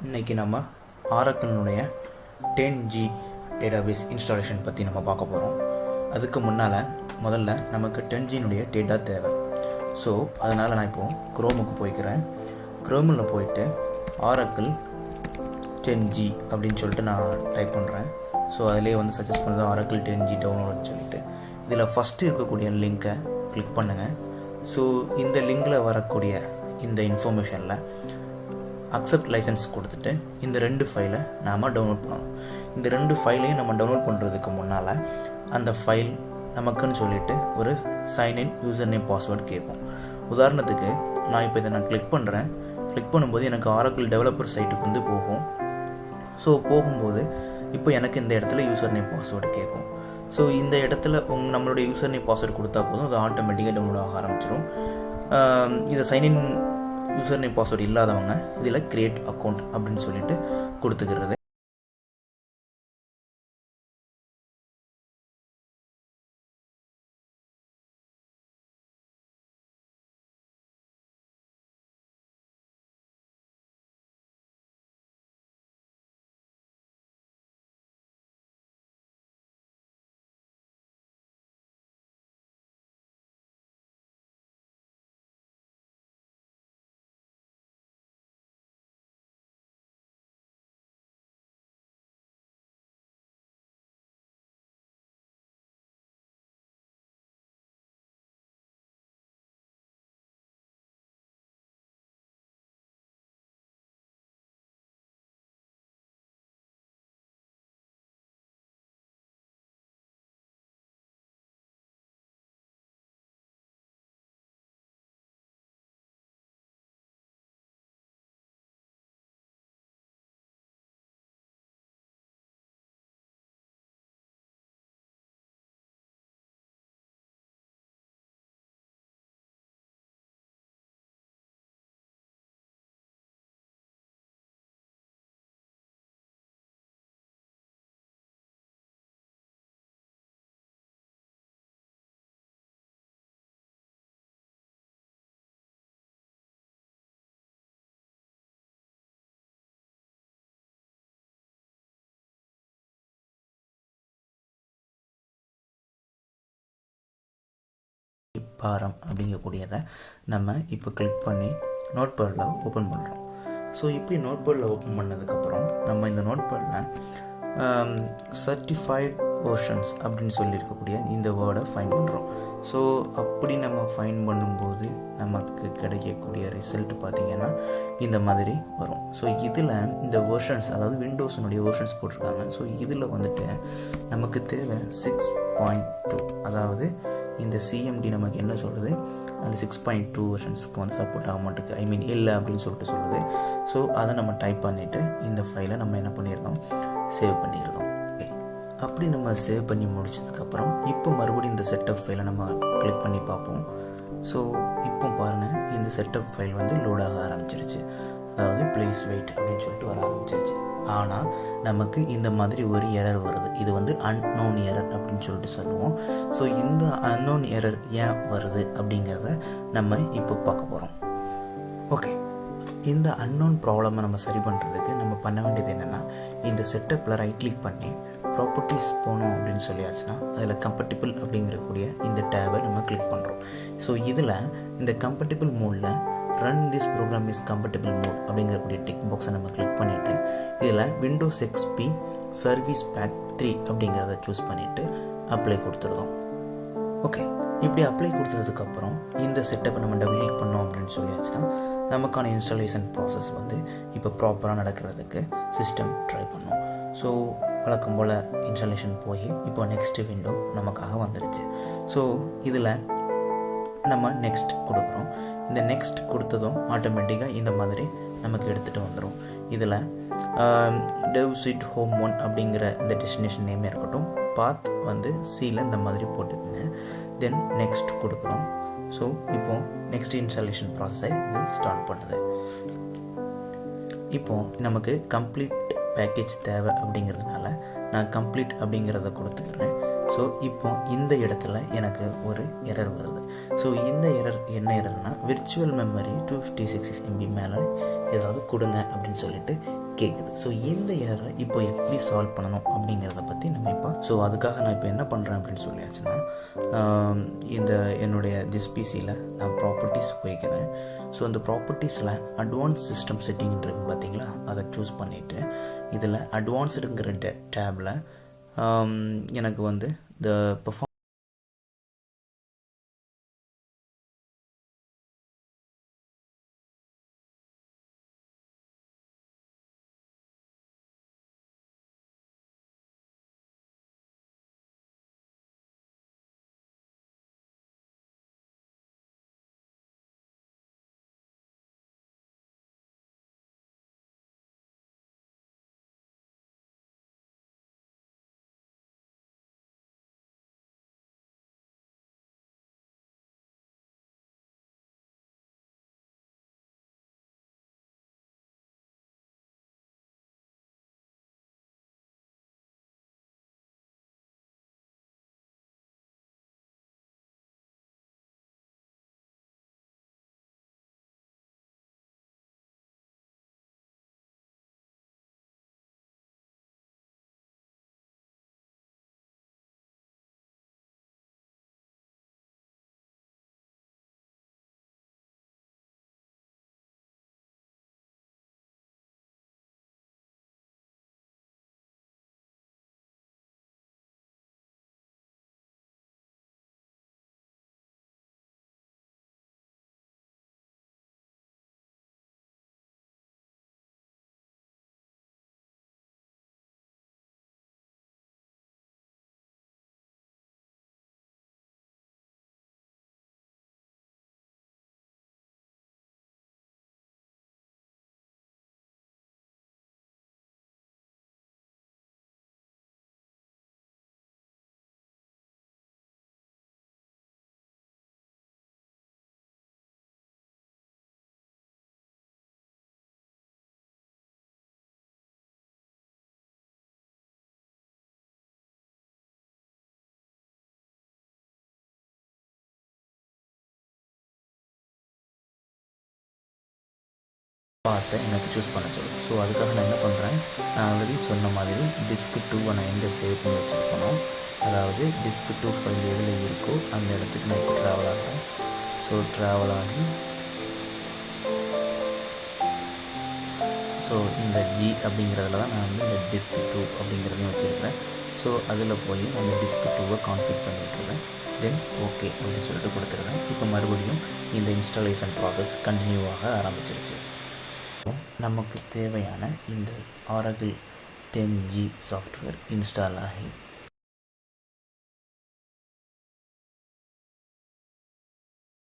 இன்றைக்கி நம்ம ஆரக்கிளினுடைய 10G database installation பற்றி நம்ம பார்க்க போகிறோம். அதுக்கு முன்னால் முதல்ல நமக்கு 10Gனுடைய டேட்டா தேவை. ஸோ அதனால் நான் இப்போது குரோமுக்கு போய்க்கிறேன். குரோமில் போயிட்டு ஆரக்கிள் 10G அப்படின்னு சொல்லிட்டு நான் டைப் பண்ணுறேன். ஸோ அதிலே வந்து சஜஸ்ட் பண்ணுறது ஆரக்கிள் 10G டவுன்லோடுன்னு சொல்லிட்டு இதில் ஃபஸ்ட்டு இருக்கக்கூடிய லிங்க்கை கிளிக் பண்ணுங்கள். ஸோ இந்த லிங்கில் வரக்கூடிய இந்த இன்ஃபர்மேஷனில் அக்செப்ட் லைசன்ஸ் கொடுத்துட்டு இந்த 2 ஃபைலை நாம் டவுன்லோட் பண்ணணும். இந்த 2 ஃபைலையும் நம்ம டவுன்லோட் பண்ணுறதுக்கு முன்னால் அந்த ஃபைல் நமக்குன்னு சொல்லிட்டு ஒரு சைன்இன் யூசர் நேம் பாஸ்வேர்டு கேட்போம். உதாரணத்துக்கு நான் இப்போ இதை நான் கிளிக் பண்ணுறேன். கிளிக் பண்ணும்போது எனக்கு ஆரக்கிள் டெவலப்பர் சைட்டுக்கு வந்து போகும். ஸோ போகும்போது இப்போ எனக்கு இந்த இடத்துல யூசர் நேம் பாஸ்வேர்டு கேட்கும். ஸோ இந்த இடத்துல நம்மளுடைய யூசர் நேம் பாஸ்வேர்டு கொடுத்தா போதும், அது ஆட்டோமேட்டிக்காக டவுன்லோட் ஆக ஆரம்பிச்சிடும். இதை சைன்இன் யூசர் நேம் பாஸ்வேர்டு இல்லாதவங்க இதில் கிரியேட் அக்கௌண்ட் அப்படின்னு சொல்லிட்டு கொடுத்துக்கிறது. பாரம் அப்படிங்கக்கூடியதை நம்ம இப்போ கிளிக் பண்ணி நோட்பேடில் ஓப்பன் பண்ணுறோம். ஸோ இப்படி நோட்பேடில் ஓப்பன் பண்ணதுக்கப்புறம் நம்ம இந்த நோட்பேடில் சர்டிஃபைட் வெர்ஷன்ஸ் அப்படின்னு சொல்லியிருக்கக்கூடிய இந்த வேர்டை ஃபைன் பண்ணுறோம். ஸோ அப்படி நம்ம ஃபைன் பண்ணும்போது நமக்கு கிடைக்கக்கூடிய ரிசல்ட் பார்த்திங்கன்னா இந்த மாதிரி வரும். ஸோ இதில் இந்த வெர்ஷன்ஸ், அதாவது விண்டோஸினுடைய வெர்ஷன்ஸ் போட்டிருக்காங்க. ஸோ இதில் வந்துட்டு நமக்கு தேவை 6.2, அதாவது இந்த சிஎம்டி நமக்கு என்ன சொல்லுது, அந்த 6.2 வெர்ஷன்ஸ்க்கு வந்து சப்போர்ட் ஆக மாட்டேங்குது, இல்லை அப்படின்னு சொல்லிட்டு சொல்லுது. ஸோ அதை நம்ம டைப் பண்ணிவிட்டு இந்த ஃபைலை நம்ம என்ன பண்ணியிருந்தோம், சேவ் பண்ணியிருந்தோம். அப்படி நம்ம சேவ் பண்ணி முடிச்சதுக்கப்புறம் இப்போ மறுபடியும் இந்த செட்டப் ஃபைலை நம்ம கிளிக் பண்ணி பார்ப்போம். ஸோ இப்போ பாருங்கள், இந்த செட்டப் ஃபைல் வந்து லோடாக ஆரம்பிச்சிருச்சு. அதாவது ப்ளீஸ் வெயிட் அப்படின்னு சொல்லிட்டு வர ஆரம்பிச்சிருச்சு. ஆனால் நமக்கு இந்த மாதிரி ஒரு எரர் வருது. இது வந்து அன்னோன் எரர் அப்படின்னு சொல்லிட்டு சொல்லுவோம். ஸோ இந்த அன்னோன் எரர் ஏன் வருது அப்படிங்கிறத நம்ம இப்போ பார்க்க போகிறோம். ஓகே, இந்த அன்னோன் ப்ராப்ளமை நம்ம சரி பண்ணுறதுக்கு நம்ம பண்ண வேண்டியது என்னென்னா, இந்த செட்டப்பில் ரைட் கிளிக் பண்ணி ப்ராப்பர்ட்டிஸ் போனோம் அப்படின்னு சொல்லியாச்சுன்னா அதில் கம்பேட்டிபிள் அப்படிங்கிறக்கூடிய இந்த டேபை நம்ம கிளிக் பண்ணுறோம். ஸோ இதில் இந்த கம்பேட்டிபிள் மோடில் run this program is compatible mode அப்படிங்கக்கூடிய டிக் பாக்ஸை நம்ம கிளிக் பண்ணிவிட்டு இதில் விண்டோஸ் எக்ஸ்பி சர்வீஸ் பேக் 3 அப்படிங்கிறத சூஸ் பண்ணிவிட்டு அப்ளை கொடுத்துருந்தோம். ஓகே, இப்படி அப்ளை கொடுத்ததுக்கப்புறம் இந்த செட்டப்பை நம்ம டபுள் கிளிக் பண்ணோம் அப்படின்னு சொல்லியாச்சுன்னா நமக்கான இன்ஸ்டாலேஷன் ப்ராசஸ் வந்து இப்போ ப்ராப்பராக நடக்கிறதுக்கு சிஸ்டம் ட்ரை பண்ணோம். ஸோ வழக்கம் போல் இன்ஸ்டாலேஷன் போய் இப்போ நெக்ஸ்ட் விண்டோ நமக்காக வந்துடுச்சு. ஸோ இதில் நம்ம நெக்ஸ்ட் கொடுக்குறோம். இந்த நெக்ஸ்ட் கொடுத்ததும் ஆட்டோமேட்டிக்காக இந்த மாதிரி நமக்கு எடுத்துகிட்டு வந்துடும். இதில் டெவ் ஸ்வீட் ஹோம் 1 அப்படிங்கிற இந்த டெஸ்டினேஷன் நேமே இருக்கட்டும், பாத் வந்து சியில் இந்த மாதிரி போட்டுக்கோங்க. தென் நெக்ஸ்ட் கொடுக்குறோம். ஸோ இப்போது நெக்ஸ்ட் இன்ஸ்டாலேஷன் ப்ராசஸை இது ஸ்டார்ட் பண்ணுது. இப்போது நமக்கு கம்ப்ளீட் பேக்கேஜ் தேவை அப்படிங்கிறதுனால நான் கம்ப்ளீட் அப்படிங்கிறத கொடுத்துக்கிறேன். ஸோ இப்போ இந்த இடத்துல எனக்கு ஒரு எரர் வருது. ஸோ இந்த எரர் என்ன எரர்னா, விர்ச்சுவல் மெமரி 256 MB மேலே ஏதாவது கொடுங்க அப்படின்னு சொல்லிட்டு கேட்குது. ஸோ இந்த எரரை இப்போ எப்படி சால்வ் பண்ணணும் அப்படிங்கிறத பற்றி நம்ம இப்போ அதுக்காக நான் இப்போ என்ன பண்ணுறேன் அப்படின்னு சொல்லியாச்சுன்னா, இந்த என்னுடைய பிசியில் நான் ப்ராப்பர்ட்டிஸ் போய்க்கிறேன். ஸோ அந்த ப்ராப்பர்ட்டிஸில் அட்வான்ஸ் சிஸ்டம் செட்டிங் இருக்குது பார்த்தீங்களா, அதை சூஸ் பண்ணிவிட்டு இதில் அட்வான்ஸ்டுங்கிற டேபில் எனக்கு வந்து இந்த பெர்ஃபார்ம் பார்த்து எனக்கு சூஸ் பண்ண சொல்லுங்கள். ஸோ அதுக்காக நான் என்ன பண்ணுறேன், நான் ஆல்ரெடி சொன்ன மாதிரி டிஸ்க் 2 நான் எங்கே சேவ் பண்ணி வச்சுருக்கணும், அதாவது டிஸ்க் 2 ஃபைல் எதில் இருக்கோ அந்த இடத்துக்கு நான் இப்போ ட்ராவல் ஆகிறேன். ஸோ ட்ராவல் ஆகி ஸோ இந்த ஜி அப்படிங்கிறதுல தான் நான் வந்து இந்த டிஸ்க் 2 அப்படிங்கிறதையும் வச்சுருக்கிறேன். ஸோ அதில் போய் அந்த டிஸ்க் 2வை கான்ஃபிக் பண்ணிட்டுருக்கேன். தென் ஓகே அப்படின்னு சொல்லிட்டு கொடுத்துருந்தேன். இப்போ மறுபடியும் இந்த இன்ஸ்டாலேஷன் ப்ராசஸ் கண்டினியூவாக ஆரம்பிச்சிருச்சு. நமக்கு தேவையான இந்த Oracle 10G சாஃப்ட்வேர் இன்ஸ்டால் ஆகி